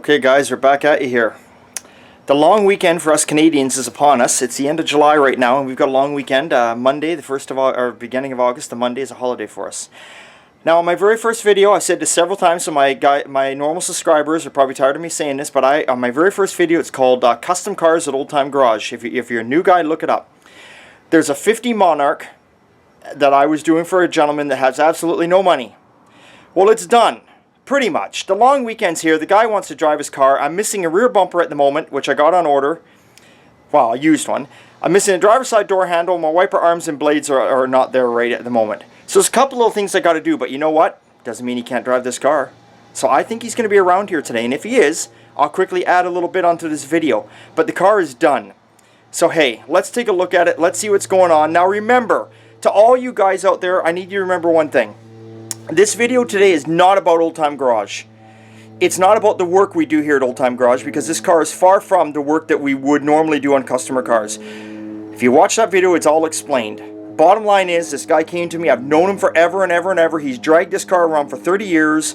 Okay guys, we're back at you here. The long weekend for us Canadians is upon us. It's the end of July right now and we've got a long weekend. Monday, the first of or beginning of August, the Monday is a holiday for us. Now on my very first video, I said this several times, so my normal subscribers are probably tired of me saying this, but on my very first video, it's called Custom Cars at Old Time Garage. If you're a new guy, look it up. There's a 50 Monarch that I was doing for a gentleman that has absolutely no money. Well, it's done. Pretty much. The long weekend's here. The guy wants to drive his car. I'm missing a rear bumper at the moment, which I got on order. Well, I used one. I'm missing a driver's side door handle. My wiper arms and blades are not there right at the moment. So there's a couple little things I got to do, but you know what? Doesn't mean he can't drive this car. So I think he's going to be around here today, and if he is, I'll quickly add a little bit onto this video. But the car is done. So hey, let's take a look at it. Let's see what's going on. Now remember, to all you guys out there, I need you to remember one thing. This video today is not about Old Time Garage. It's not about the work we do here at Old Time Garage, because this car is far from the work that we would normally do on customer cars. If you watch that video, it's all explained. Bottom line is, this guy came to me. I've known him forever and ever and ever. He's dragged this car around for 30 years.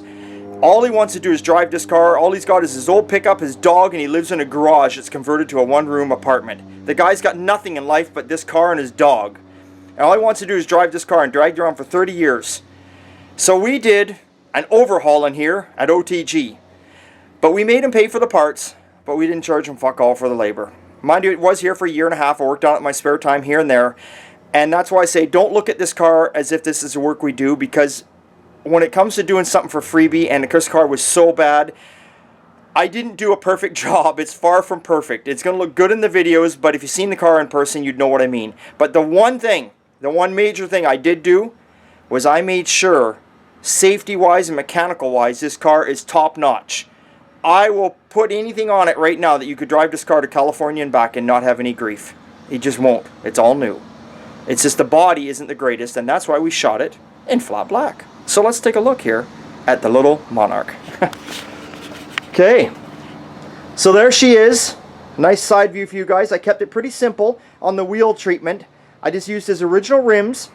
All he wants to do is drive this car. All he's got is his old pickup, his dog, and he lives in a garage that's converted to a one-room apartment. The guy's got nothing in life but this car and his dog. And all he wants to do is drive this car and drag it around for 30 years. So we did an overhaul in here at OTG. But we made him pay for the parts, but we didn't charge him fuck all for the labor. Mind you, it was here for a year and a half. I worked on it in my spare time here and there. And that's why I say don't look at this car as if this is the work we do, because when it comes to doing something for freebie, and this car was so bad, I didn't do a perfect job. It's far from perfect. It's going to look good in the videos, but if you've seen the car in person, you'd know what I mean. But the one major thing I did do was I made sure, safety-wise and mechanical-wise, this car is top-notch. I will put anything on it right now that you could drive this car to California and back and not have any grief. It just won't. It's all new. It's just the body isn't the greatest, and that's why we shot it in flat black. So let's take a look here at the little Monarch. Okay, so there she is. Nice side view for you guys. I kept it pretty simple on the wheel treatment. I just used his original rims.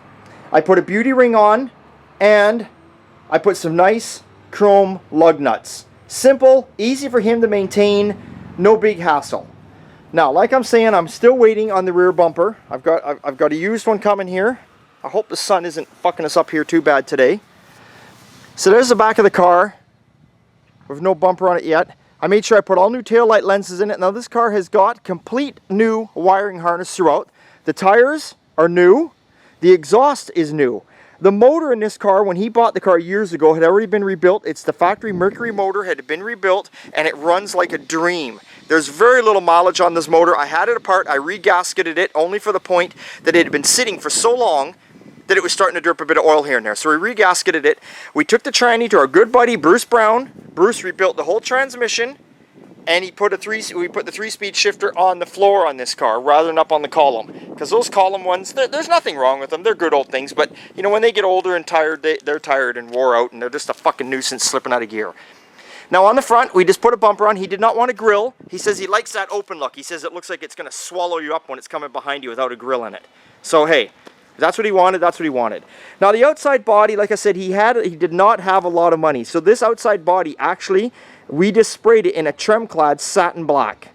I put a beauty ring on, and I put some nice chrome lug nuts. Simple, easy for him to maintain, no big hassle. Now, like I'm saying, I'm still waiting on the rear bumper. I've got a used one coming here. I hope the sun isn't fucking us up here too bad today. So there's the back of the car with no bumper on it yet. I made sure I put all new taillight lenses in it. Now this car has got complete new wiring harness throughout. The tires are new. The exhaust is new. The motor in this car, when he bought the car years ago, had already been rebuilt. It's the factory Mercury motor, had been rebuilt, and it runs like a dream. There's very little mileage on this motor. I had it apart. I re-gasketed it only for the point that it had been sitting for so long that it was starting to drip a bit of oil here and there. So we re-gasketed it. We took the tranny to our good buddy Bruce Brown. Bruce rebuilt the whole transmission, and we put the 3-speed shifter on the floor on this car rather than up on the column. Because those column ones, there's nothing wrong with them. They're good old things. But, you know, when they get older and tired, they're tired and wore out, and they're just a fucking nuisance slipping out of gear. Now on the front, we just put a bumper on. He did not want a grill. He says he likes that open look. He says it looks like it's going to swallow you up when it's coming behind you without a grill in it. So, hey, that's what he wanted. That's what he wanted. Now the outside body, like I said, he did not have a lot of money. So this outside body, actually, we just sprayed it in a trim-clad satin black.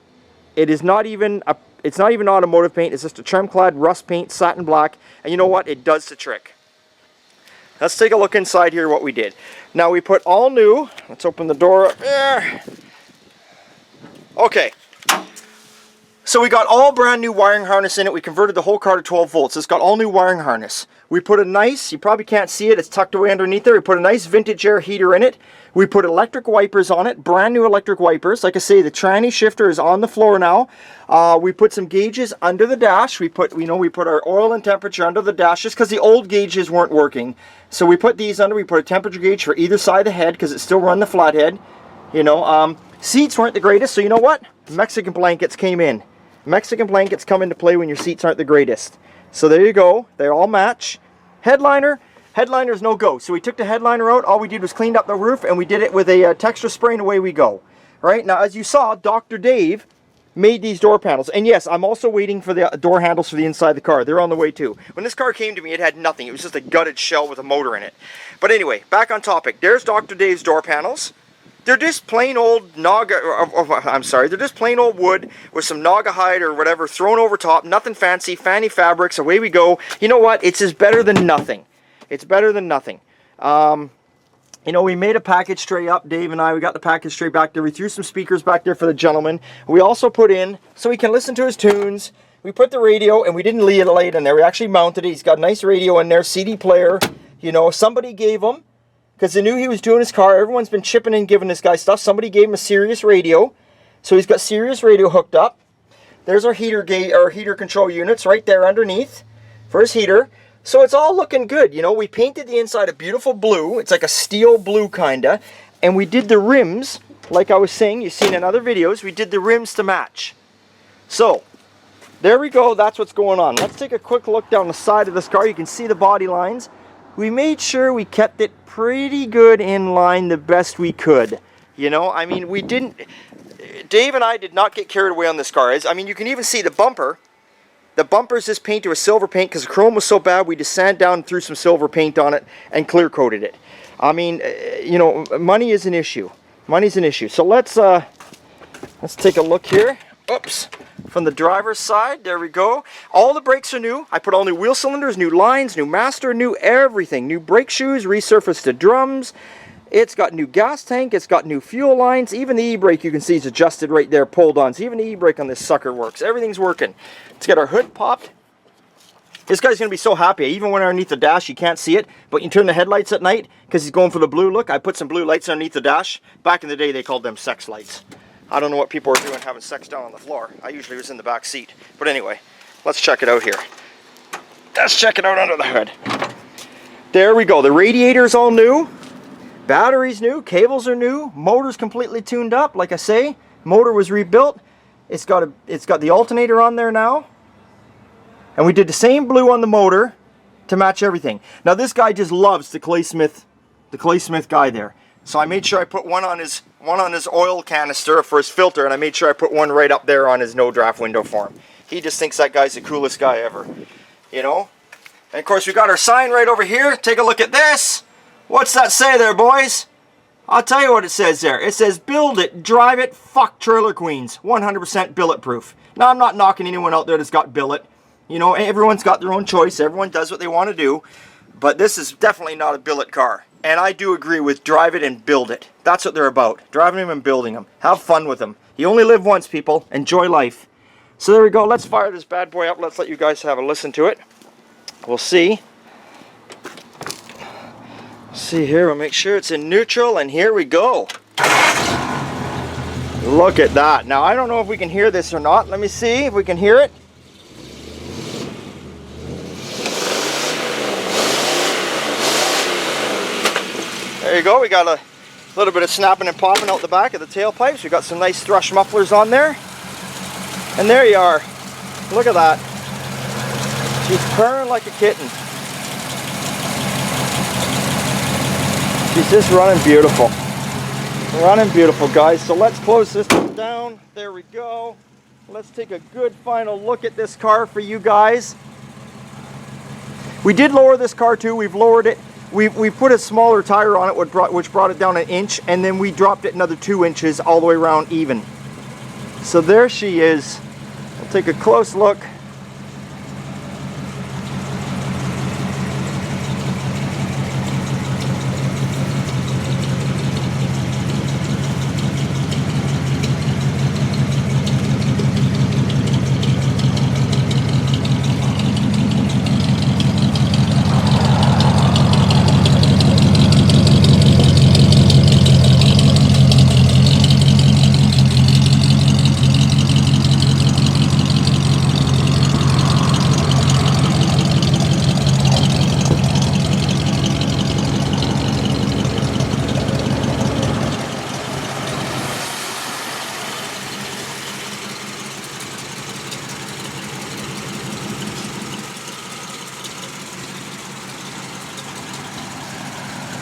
It is not even it's not even automotive paint. It's just a trim-clad rust paint, satin black. And you know what? It does the trick. Let's take a look inside here what we did. Now we put all new. Let's open the door up there. Okay. So we got all brand new wiring harness in it. We converted the whole car to 12 volts. It's got all new wiring harness. We put a nice, you probably can't see it, it's tucked away underneath there. We put a nice vintage air heater in it. We put electric wipers on it, brand new electric wipers. Like I say, the tranny shifter is on the floor now. We put some gauges under the dash. We put our oil and temperature under the dash just because the old gauges weren't working. So we put these under. We put a temperature gauge for either side of the head because it still run the flathead. You know, seats weren't the greatest, so you know what? Mexican blankets came in. Mexican blankets come into play when your seats aren't the greatest. So there you go. They all match. Headliner's no go. So we took the headliner out. All we did was cleaned up the roof, and we did it with a texture spray, and away we go. Right now, as you saw, Dr. Dave made these door panels. And yes, I'm also waiting for the door handles for the inside of the car. They're on the way too. When this car came to me, it had nothing. It was just a gutted shell with a motor in it. But anyway, back on topic. There's Dr. Dave's door panels. They're just plain old I'm sorry, they're just plain old wood with some naga hide or whatever thrown over top. Nothing fancy, fanny fabrics, away we go. You know what? It's just better than nothing. It's better than nothing. You know, we made a package tray up, Dave and I. We got the package tray back there. We threw some speakers back there for the gentleman. We also put in, so he can listen to his tunes. We put the radio, and we didn't lay it in there. We actually mounted it. He's got a nice radio in there, CD player. You know, somebody gave him, because they knew he was doing his car. Everyone's been chipping in, giving this guy stuff. Somebody gave him a Sirius radio. So he's got Sirius radio hooked up. There's our heater control units right there underneath for his heater. So it's all looking good. You know, we painted the inside a beautiful blue. It's like a steel blue kinda. And we did the rims, like I was saying, you've seen in other videos, we did the rims to match. So, there we go, that's what's going on. Let's take a quick look down the side of this car. You can see the body lines. We made sure we kept it pretty good in line the best we could. You know, I mean, we didn't, Dave and I did not get carried away on this car. I mean, you can even see the bumper. The bumper's just painted with silver paint because the chrome was so bad we just sanded down and threw some silver paint on it and clear coated it. I mean, you know, money is an issue. Money's an issue. So let's take a look here. Oops. From the driver's side, there we go. All the brakes are new. I put all new wheel cylinders, new lines, new master, new everything. New brake shoes, resurfaced the drums. It's got new gas tank, it's got new fuel lines. Even the e-brake you can see is adjusted right there, pulled on. So even the e-brake on this sucker works. Everything's working. Let's get our hood popped. This guy's going to be so happy. Even when underneath the dash, you can't see it. But you turn the headlights at night, because he's going for the blue look. I put some blue lights underneath the dash. Back in the day, they called them sex lights. I don't know what people are doing having sex down on the floor. I usually was in the back seat. But anyway, let's check it out here. Let's check it out under the hood. There we go. The radiator's all new. Battery's new. Cables are new. Motor's completely tuned up. Like I say, motor was rebuilt. It's got the alternator on there now. And we did the same blue on the motor to match everything. Now this guy just loves the Clay Smith guy there. So I made sure I put one on his oil canister for his filter, and I made sure I put one right up there on his no draft window for him. He just thinks that guy's the coolest guy ever. You know? And of course we got our sign right over here. Take a look at this. What's that say there, boys? I'll tell you what it says there. It says, build it, drive it, fuck Trailer Queens. 100% billet proof. Now I'm not knocking anyone out there that's got billet. You know, everyone's got their own choice. Everyone does what they want to do. But this is definitely not a billet car. And I do agree with drive it and build it. That's what they're about. Driving them and building them. Have fun with them. You only live once, people. Enjoy life. So there we go. Let's fire this bad boy up. Let's let you guys have a listen to it. We'll see. See here. We'll make sure it's in neutral. And here we go. Look at that. Now, I don't know if we can hear this or not. Let me see if we can hear it. There you go, we got a little bit of snapping and popping out the back of the tailpipes. We got some nice thrush mufflers on there. And there you are. Look at that. She's purring like a kitten. She's just running beautiful. Running beautiful, guys. So let's close this down. There we go. Let's take a good final look at this car for you guys. We did lower this car too. We've lowered it. We put a smaller tire on it, which brought it down an inch, and then we dropped it another 2 inches all the way around even. So there she is. We'll take a close look.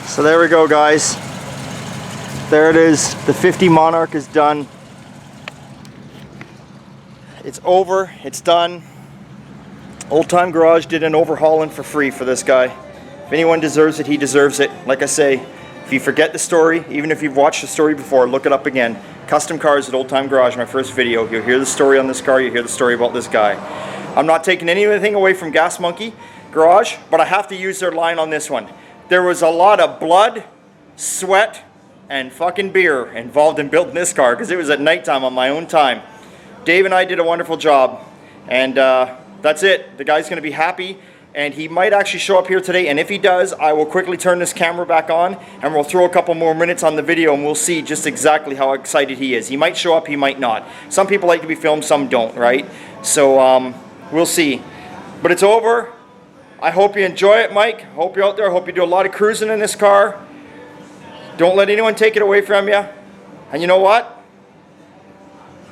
So there we go, guys. There it is. The 50 Monarch is done. It's over. It's done. Old Time Garage did an overhauling for free for this guy. If anyone deserves it, he deserves it. Like I say, If you forget the story, even if you've watched the story before, look it up again. Custom Cars at Old Time Garage, my first video. You'll hear the story on this car, you'll hear the story about this guy. I'm not taking anything away from Gas Monkey Garage, but I have to use their line on this one. There was a lot of blood, sweat, and fucking beer involved in building this car because it was at nighttime on my own time. Dave and I did a wonderful job, and that's it. The guy's going to be happy, and he might actually show up here today, and if he does, I will quickly turn this camera back on, and we'll throw a couple more minutes on the video, and we'll see just exactly how excited he is. He might show up, he might not. Some people like to be filmed, some don't, right? So we'll see. But it's over. I hope you enjoy it, Mike. Hope you're out there. Hope you do a lot of cruising in this car. Don't let anyone take it away from you. And you know what?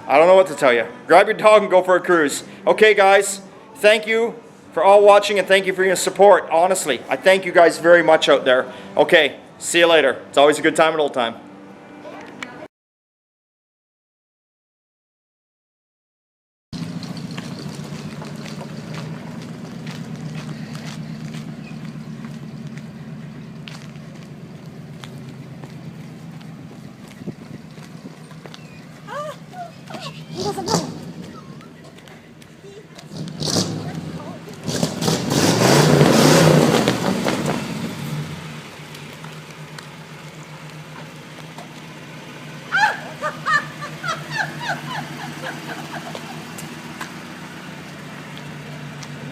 I don't know what to tell you. Grab your dog and go for a cruise. Okay, guys. Thank you for all watching, and thank you for your support. Honestly, I thank you guys very much out there. Okay, see you later. It's always a good time at Old Time. He doesn't know.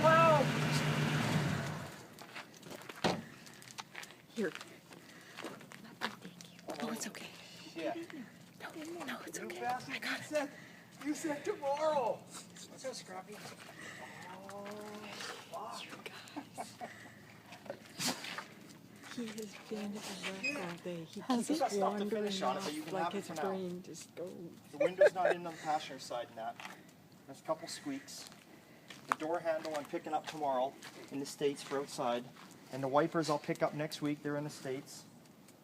Wow. Here. Thank you. Oh, it's okay. Yeah. No, it's okay. I got it. You said tomorrow. What's up, Scrappy? Oh, fuck. He has been at work all day. He Has keeps got stuff to wandering finish on it, but you off can like have it his for now. brain just goes. The window's not in on the passenger side in that. There's a couple squeaks. The door handle I'm picking up tomorrow in the States for outside. And the wipers I'll pick up next week. They're in the States.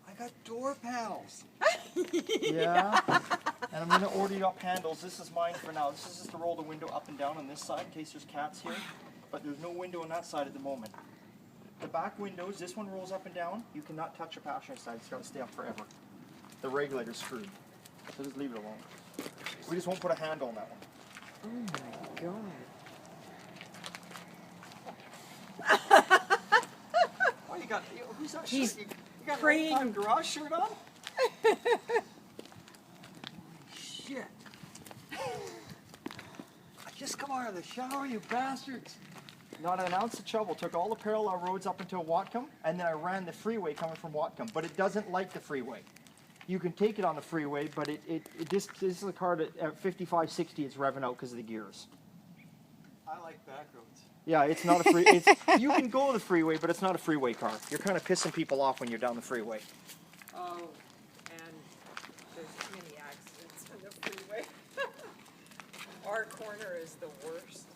I got door panels. Yeah. And I'm going to order you up handles. This is mine for now. This is just to roll the window up and down on this side in case there's cats here. But there's no window on that side at the moment. The back windows, this one rolls up and down. You cannot touch the passenger side. It's got to stay up forever. The regulator's screwed. So just leave it alone. We just won't put a handle on that one. Oh my god. Oh, you got, who's that He's shirt? You got praying. a Old Time Garage shirt on? Shit. I just come out of the shower, you bastards. Not an ounce of trouble. Took all the parallel roads up until Whatcom, and then I ran the freeway coming from Whatcom. But it doesn't like the freeway. You can take it on the freeway, but this is a car that at 55, 60, it's revving out because of the gears. I like back roads. Yeah, it's not a free. You can go the freeway, but it's not a freeway car. You're kind of pissing people off when you're down the freeway. Oh, and there's too many accidents on the freeway. Our corner is the worst.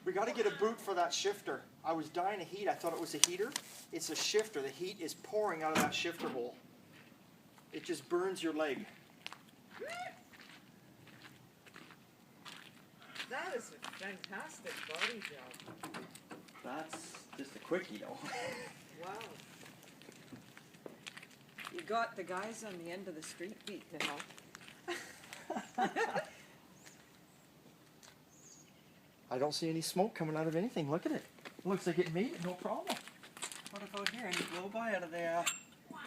We got to get a boot for that shifter. I was dying of heat. I thought it was a heater. It's a shifter. The heat is pouring out of that shifter hole. It just burns your leg. That is a fantastic body job. That's just a quickie, though. Wow. You got the guys on the end of the street beat to help. I don't see any smoke coming out of anything. Look at it. Looks like it made it, no problem. What about here? Any blow-by out of there? Wow.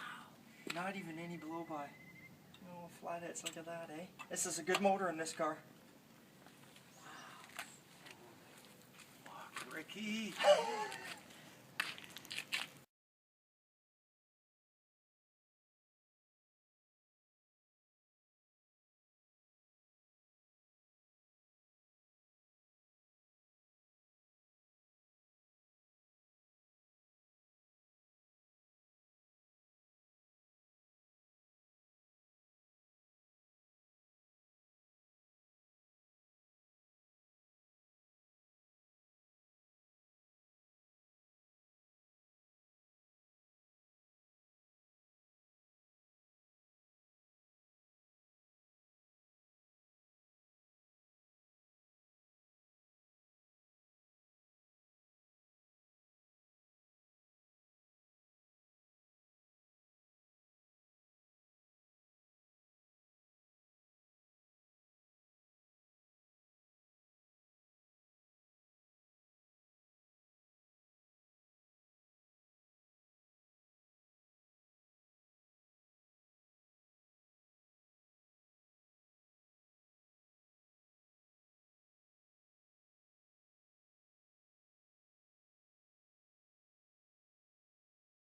Not even any blow-by. Oh, flatheads, look at that, eh? This is a good motor in this car. Fuck, Ricky.